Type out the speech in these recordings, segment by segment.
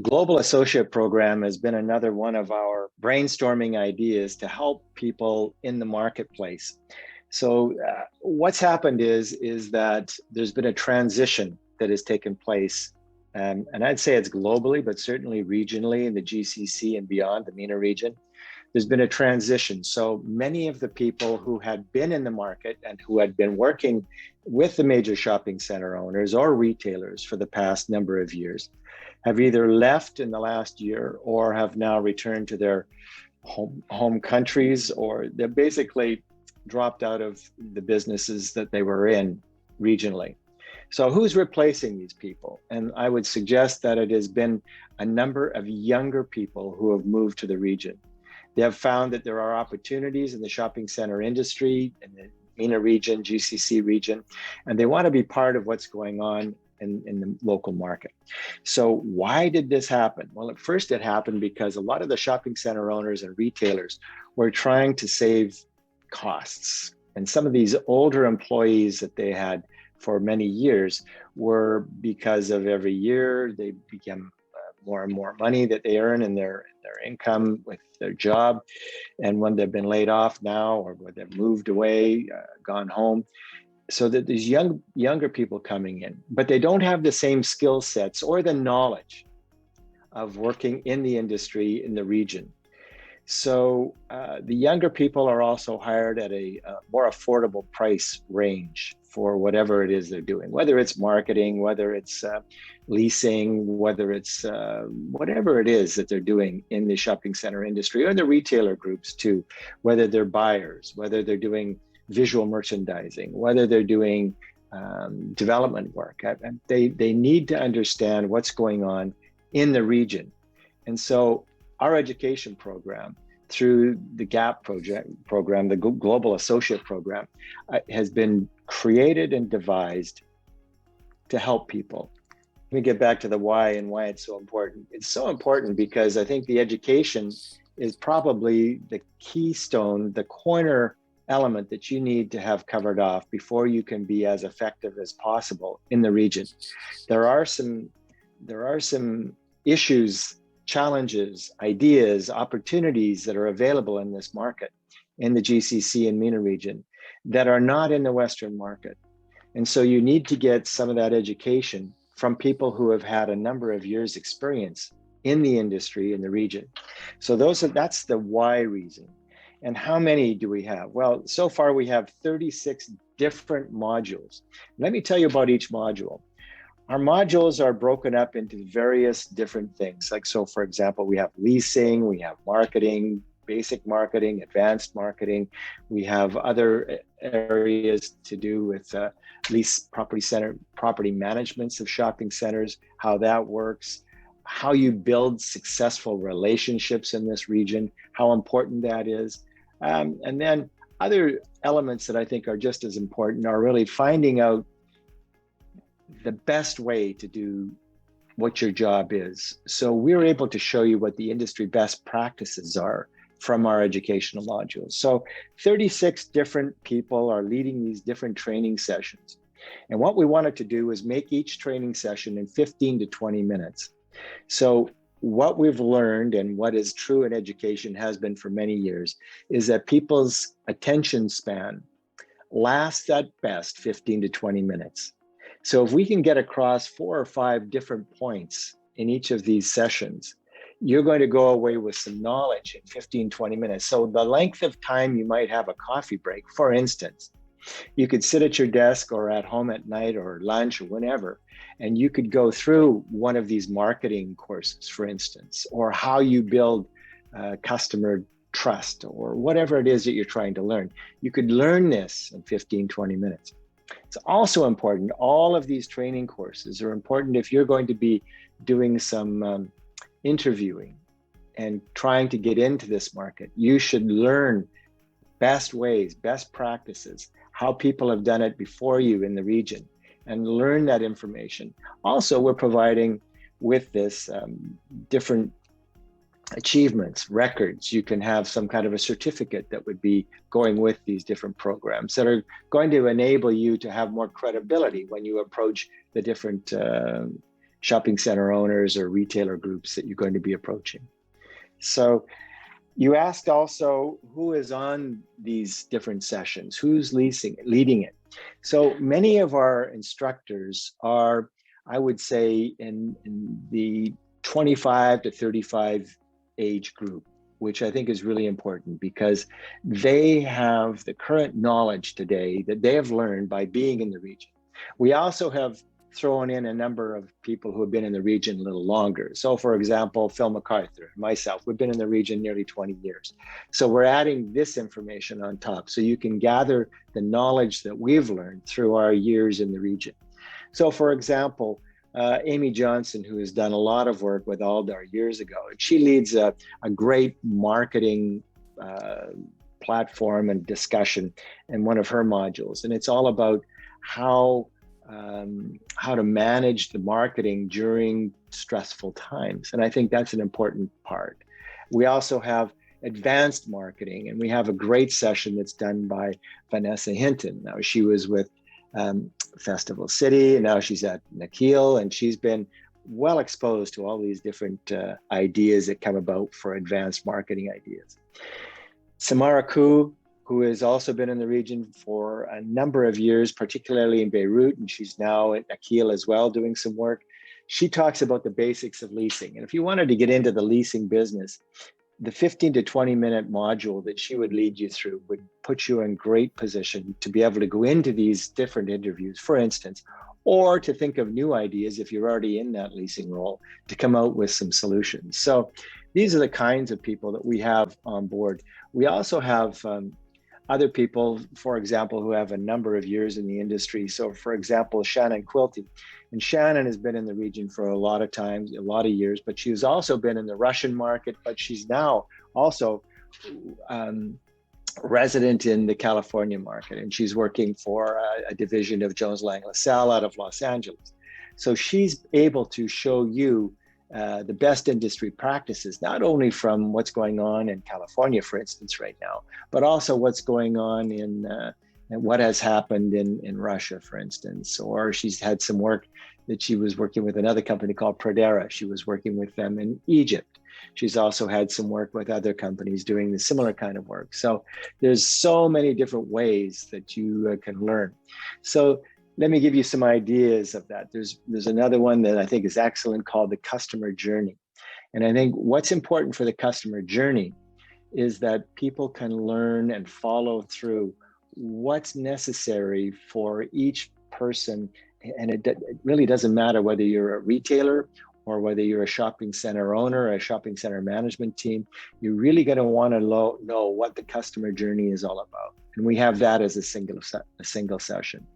Global Associate Program has been another one of our brainstorming ideas to help people in the marketplace. So what's happened is that there's been a transition that has taken place. And I'd say it's globally, but certainly regionally in the GCC and beyond, the MENA region. There's been a transition. So many of the people who had been in the market and who had been working with the major shopping center owners or retailers for the past number of years have either left in the last year or have now returned to their home countries, or they're basically dropped out of the businesses that they were in regionally. So who's replacing these people? And I would suggest that it has been a number of younger people who have moved to the region. They have found that there are opportunities in the shopping center industry, in the MENA region, GCC region, and they want to be part of what's going on in the local market. So why did this happen? Well, at first it happened because a lot of the shopping center owners and retailers were trying to save costs. And some of these older employees that they had for many years were, because of every year, they became more and more money that they earn in their income with their job. And when they've been laid off now, or when they've moved away, gone home, so that there's younger people coming in, but they don't have the same skill sets or the knowledge of working in the industry in the region. So the younger people are also hired at a more affordable price range for whatever it is they're doing, whether it's marketing, whether it's leasing, whether it's whatever it is that they're doing in the shopping center industry, or the retailer groups too, whether they're buyers, whether they're doing visual merchandising, whether they're doing development work. They need to understand what's going on in the region. And so our education program, through the GAP program, the Global Associate Program, has been created and devised to help people. Let me get back to the why and why it's so important. It's so important because I think the education is probably the keystone, the corner element that you need to have covered off before you can be as effective as possible in the region. There are some issues, challenges, ideas, opportunities that are available in this market, in the GCC and MENA region, that are not in the Western market. And so you need to get some of that education from people who have had a number of years experience in the industry in the region. So that's the why reason. And how many do we have? Well, so far we have 36 different modules. Let me tell you about each module. Our modules are broken up into various different things. Like, so for example, we have leasing, we have marketing, basic marketing, advanced marketing. We have other areas to do with lease property managements of shopping centers, how that works, how you build successful relationships in this region, how important that is. And then other elements that I think are just as important are really finding out the best way to do what your job is. So we're able to show you what the industry best practices are from our educational modules. So 36 different people are leading these different training sessions. And what we wanted to do is make each training session in 15 to 20 minutes. So what we've learned, and what is true in education has been for many years, is that people's attention span lasts at best 15 to 20 minutes. So if we can get across 4 or 5 different points in each of these sessions, you're going to go away with some knowledge in 15, 20 minutes. So the length of time you might have a coffee break, for instance, you could sit at your desk or at home at night or lunch or whenever, and you could go through one of these marketing courses, for instance, or how you build customer trust, or whatever it is that you're trying to learn. You could learn this in 15, 20 minutes. It's also important, all of these training courses are important if you're going to be doing some interviewing and trying to get into this market. You should learn best ways, best practices, how people have done it before you in the region, and learn that information. Also, we're providing with this different achievements, records. You can have some kind of a certificate that would be going with these different programs that are going to enable you to have more credibility when you approach the different shopping center owners or retailer groups that you're going to be approaching. So you asked also who is on these different sessions, who's leading it. So many of our instructors are, I would say, in the 25 to 35 age group, which I think is really important because they have the current knowledge today that they have learned by being in the region. We also have thrown in a number of people who have been in the region a little longer. So for example, Phil MacArthur, myself, we've been in the region nearly 20 years. So we're adding this information on top so you can gather the knowledge that we've learned through our years in the region. So for example, Amy Johnson, who has done a lot of work with Aldar years ago, and she leads a great marketing platform and discussion in one of her modules. And it's all about how to manage the marketing during stressful times. And I think that's an important part. We also have advanced marketing, and we have a great session that's done by Vanessa Hinton. Now, she was with Festival City, and now she's at Nakheel, and she's been well exposed to all these different ideas that come about for advanced marketing ideas. Samara Koo, who has also been in the region for a number of years, particularly in Beirut, and she's now at Nakheel as well doing some work. She talks about the basics of leasing. And if you wanted to get into the leasing business, the 15 to 20 minute module that she would lead you through would put you in great position to be able to go into these different interviews, for instance, or to think of new ideas if you're already in that leasing role, to come out with some solutions. So these are the kinds of people that we have on board. We also have other people, for example, who have a number of years in the industry. So for example, Shannon Quilty. And Shannon has been in the region for a lot of times, a lot of years, but she's also been in the Russian market, but she's now also resident in the California market. And she's working for a division of Jones Lang LaSalle out of Los Angeles. So she's able to show you the best industry practices, not only from what's going on in California, for instance, right now, but also what's going on in what has happened in Russia, for instance. Or she's had some work that she was working with another company called Pradera. She was working with them in Egypt. She's also had some work with other companies doing the similar kind of work. So there's so many different ways that you can learn. So let me give you some ideas of that. There's another one that I think is excellent called the customer journey. And I think what's important for the customer journey is that people can learn and follow through what's necessary for each person. And it really doesn't matter whether you're a retailer or whether you're a shopping center owner or a shopping center management team. You're really going to want to know what the customer journey is all about. And we have that as a single session.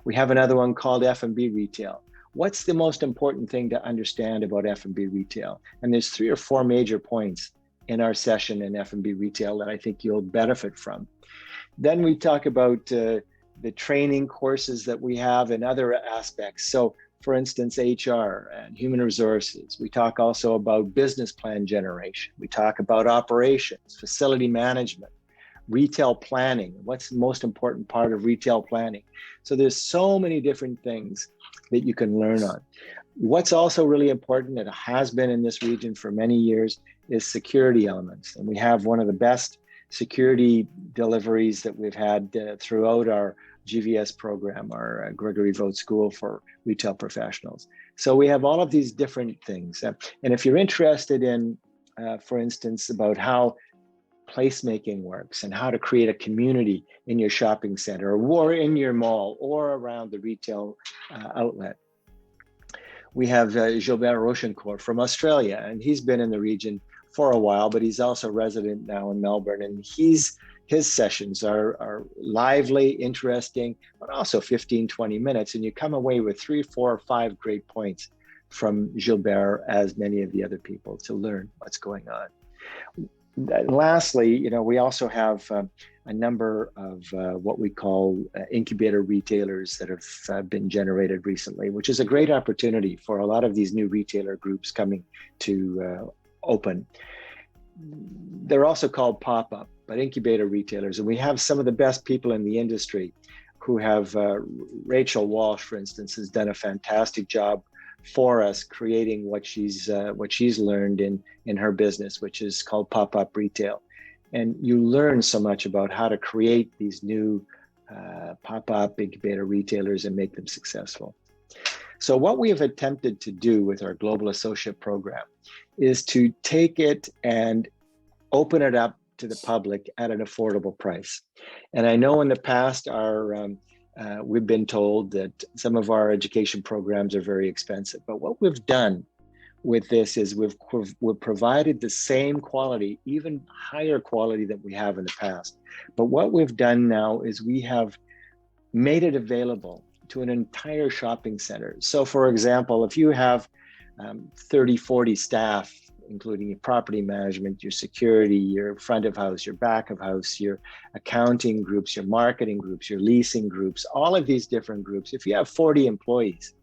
We have another one called F&B retail. What's the most important thing to understand about F&B retail? And there's 3 or 4 major points in our session in F&B retail that I think you'll benefit from. Then we talk about the training courses that we have and other aspects. So for instance, HR and human resources. We talk also about business plan generation. We talk about operations, facility management, retail planning. What's the most important part of retail planning? So there's so many different things that you can learn on. What's also really important, and has been in this region for many years, is security elements. And we have one of the best security deliveries that we've had throughout our GVS program, our Gregory Vogt School for Retail Professionals. So we have all of these different things. And if you're interested in, for instance, about how placemaking works and how to create a community in your shopping center or in your mall or around the retail outlet, we have Gilbert Rochencourt from Australia, and he's been in the region for a while, but he's also resident now in Melbourne, and his sessions are lively, interesting, but also 15, 20 minutes. And you come away with 3, 4, 5 great points from Gilbert, as many of the other people, to learn what's going on. Lastly, we also have a number of what we call incubator retailers that have been generated recently, which is a great opportunity for a lot of these new retailer groups coming to open. They're also called pop-up, but incubator retailers. And we have some of the best people in the industry who have, Rachel Walsh, for instance, has done a fantastic job for us, creating what she's learned in her business, which is called pop-up retail. And you learn so much about how to create these new pop-up incubator retailers and make them successful. So what we have attempted to do with our Global Associate Program is to take it and open it up to the public at an affordable price. And I know in the past we've been told that some of our education programs are very expensive, but what we've done with this is we've provided the same quality, even higher quality than we have in the past. But what we've done now is we have made it available to an entire shopping center. So for example, if you have 30, 40 staff, including your property management, your security, your front of house, your back of house, your accounting groups, your marketing groups, your leasing groups, all of these different groups, if you have 40 employees,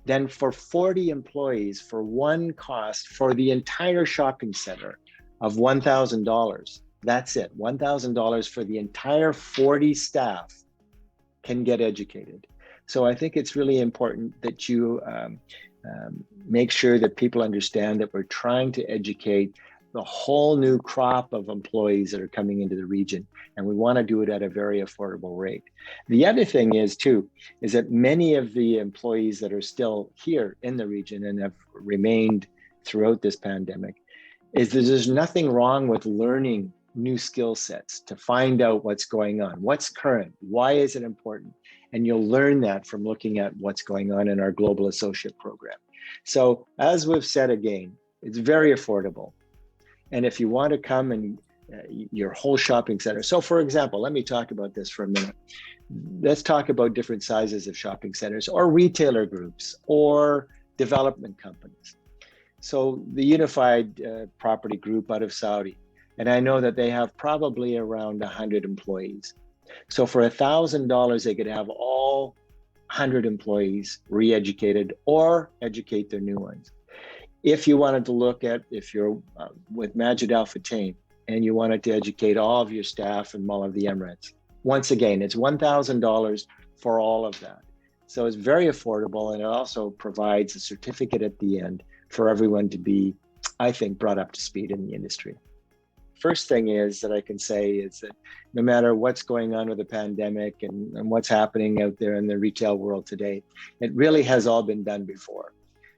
then for 40 employees, for one cost for the entire shopping center of $1,000, that's it, $1,000 for the entire 40 staff can get educated. So I think it's really important that you make sure that people understand that we're trying to educate the whole new crop of employees that are coming into the region, and we want to do it at a very affordable rate. The other thing is that many of the employees that are still here in the region and have remained throughout this pandemic, is that there's nothing wrong with learning new skill sets to find out what's going on, what's current, why is it important? And you'll learn that from looking at what's going on in our Global Associate Program. So as we've said again, it's very affordable. And if you want to come and your whole shopping center. So for example, let me talk about this for a minute. Let's talk about different sizes of shopping centers or retailer groups or development companies. So the Unified Property Group out of Saudi, and I know that they have probably around 100 employees. So for $1,000, they could have all 100 employees re-educated or educate their new ones. If you wanted to look at, if you're with Majid Al Futtaim and you wanted to educate all of your staff in Mall of the Emirates, once again, it's $1,000 for all of that. So it's very affordable, and it also provides a certificate at the end for everyone to be, I think, brought up to speed in the industry. First thing is that I can say is that no matter what's going on with the pandemic and what's happening out there in the retail world today, it really has all been done before.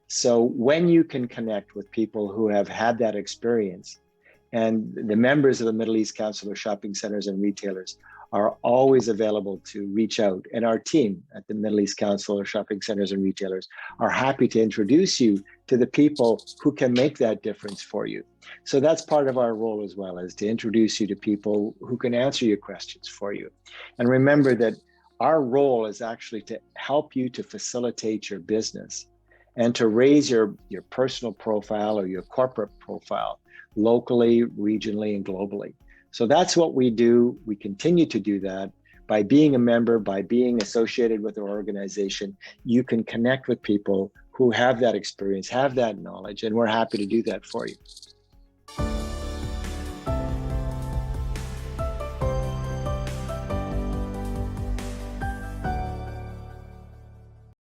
So when you can connect with people who have had that experience, and the members of the Middle East Council of Shopping Centers and Retailers are always available to reach out. And our team at the Middle East Council of Shopping Centers and Retailers are happy to introduce you to the people who can make that difference for you. So that's part of our role as well, is to introduce you to people who can answer your questions for you. And remember that our role is actually to help you to facilitate your business and to raise your personal profile or your corporate profile locally, regionally, and globally. So that's what we do. We continue to do that. By being a member, by being associated with our organization, you can connect with people who have that experience, have that knowledge, and we're happy to do that for you.